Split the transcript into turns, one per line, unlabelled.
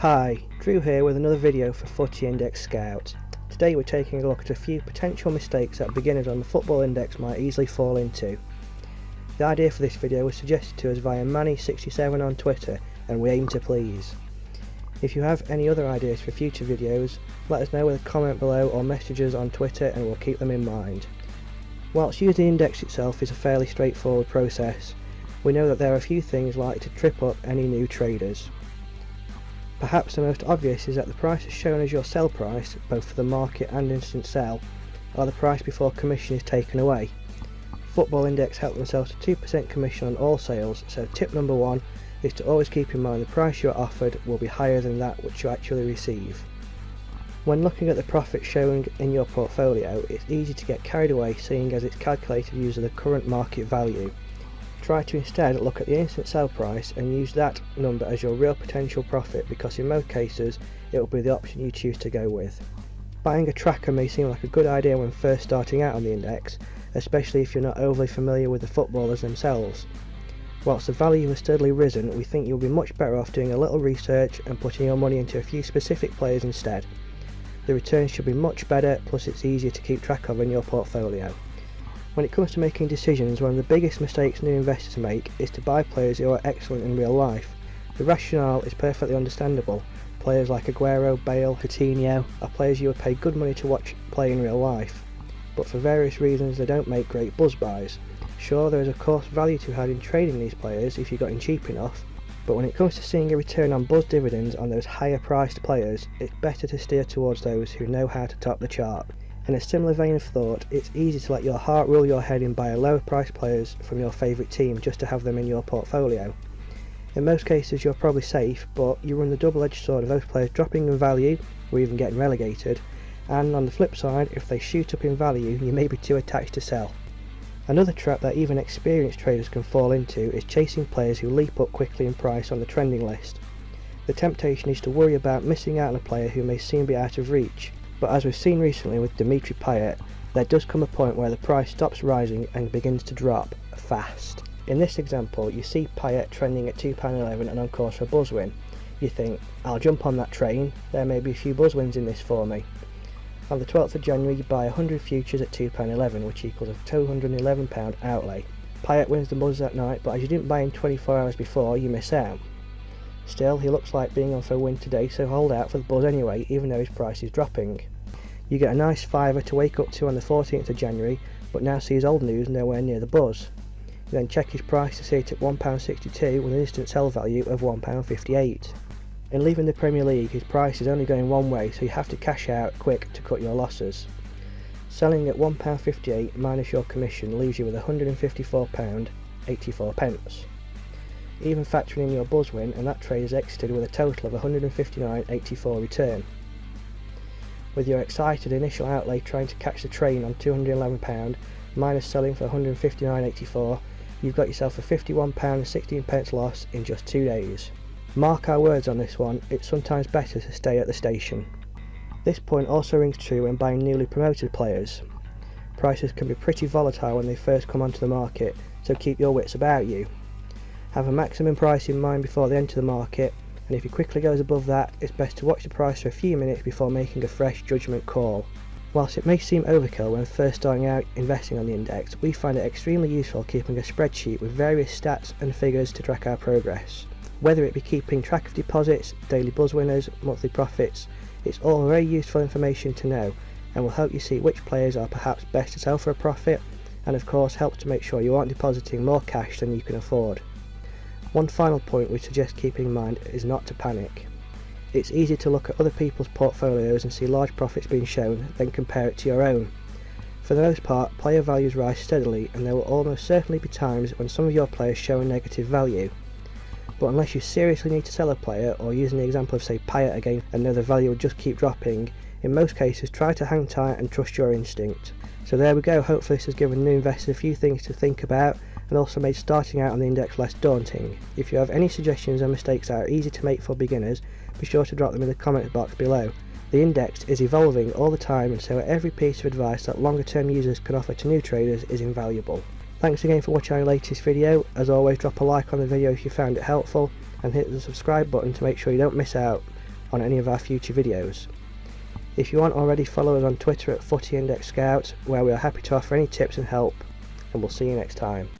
Hi, Drew here with another video for Footy Index Scout. Today we're taking a look at a few potential mistakes that beginners on the Football Index might easily fall into. The idea for this video was suggested to us via Manny67 on Twitter, and we aim to please. If you have any other ideas for future videos, let us know with a comment below or message us on Twitter and we'll keep them in mind. Whilst using the index itself is a fairly straightforward process, we know that there are a few things likely to trip up any new traders. Perhaps the most obvious is that the prices shown as your sell price, both for the market and instant sell, are the price before commission is taken away. Football Index help themselves to 2% commission on all sales, so tip number 1 is to always keep in mind the price you are offered will be higher than that which you actually receive. When looking at the profit showing in your portfolio, it's easy to get carried away seeing as it's calculated using the current market value. Try to instead look at the instant sell price and use that number as your real potential profit, because in most cases it will be the option you choose to go with. Buying a tracker may seem like a good idea when first starting out on the index, especially if you're not overly familiar with the footballers themselves. Whilst the value has steadily risen, we think you'll be much better off doing a little research and putting your money into a few specific players instead. The returns should be much better, plus it's easier to keep track of in your portfolio. When it comes to making decisions, one of the biggest mistakes new investors make is to buy players who are excellent in real life. The rationale is perfectly understandable. Players like Aguero, Bale, Coutinho are players you would pay good money to watch play in real life, but for various reasons they don't make great buzz buys. Sure, there is of course value to be had in trading these players if you got in cheap enough, but when it comes to seeing a return on buzz dividends on those higher priced players, it's better to steer towards those who know how to top the chart. In a similar vein of thought, it's easy to let your heart rule your head and buy lower priced players from your favourite team just to have them in your portfolio. In most cases you're probably safe, but you run the double-edged sword of those players dropping in value or even getting relegated, and on the flip side, if they shoot up in value you may be too attached to sell. Another trap that even experienced traders can fall into is chasing players who leap up quickly in price on the trending list. The temptation is to worry about missing out on a player who may soon be out of reach. But as we've seen recently with Dimitri Payet, there does come a point where the price stops rising and begins to drop fast. In this example, you see Payet trending at £2.11 and on course for a buzz win. You think, I'll jump on that train, there may be a few buzz wins in this for me. On the 12th of January you buy 100 futures at £2.11, which equals a £211 outlay. Payet wins the buzz that night, but as you didn't buy him 24 hours before, you miss out. Still, he looks like being on for a win today, so hold out for the buzz anyway, even though his price is dropping. You get a nice fiver to wake up to on the 14th of January, but now see his old news nowhere near the buzz. You then check his price to see it at £1.62 with an instant sell value of £1.58. In leaving the Premier League, his price is only going one way, so you have to cash out quick to cut your losses. Selling at £1.58 minus your commission leaves you with £154.84. Even factoring in your buzz win, and that trade is exited with a total of £159.84 return. With your excited initial outlay trying to catch the train on £211 minus selling for £159.84, you've got yourself a £51.16 loss in just 2 days. Mark our words on this one, it's sometimes better to stay at the station. This point also rings true when buying newly promoted players. Prices can be pretty volatile when they first come onto the market, so keep your wits about you. Have a maximum price in mind before they enter the market, and if it quickly goes above that, it's best to watch the price for a few minutes before making a fresh judgment call. Whilst it may seem overkill when first starting out investing on the index, we find it extremely useful keeping a spreadsheet with various stats and figures to track our progress. Whether it be keeping track of deposits, daily buzz winners, monthly profits, it's all very useful information to know and will help you see which players are perhaps best to sell for a profit, and of course helps to make sure you aren't depositing more cash than you can afford. One final point we suggest keeping in mind is not to panic. It's easy to look at other people's portfolios and see large profits being shown, then compare it to your own. For the most part, player values rise steadily, and there will almost certainly be times when some of your players show a negative value. But unless you seriously need to sell a player, or using the example of say Payet again and know the value will just keep dropping, in most cases try to hang tight and trust your instinct. So there we go, hopefully this has given new investors a few things to think about and also made starting out on the index less daunting. If you have any suggestions or mistakes that are easy to make for beginners, be sure to drop them in the comment box below. The index is evolving all the time, and so every piece of advice that longer term users can offer to new traders is invaluable. Thanks again for watching our latest video. As always, drop a like on the video if you found it helpful and hit the subscribe button to make sure you don't miss out. on any of our future videos. If you aren't already, follow us on Twitter at Footy Index Scout, where we are happy to offer any tips and help, and we'll see you next time.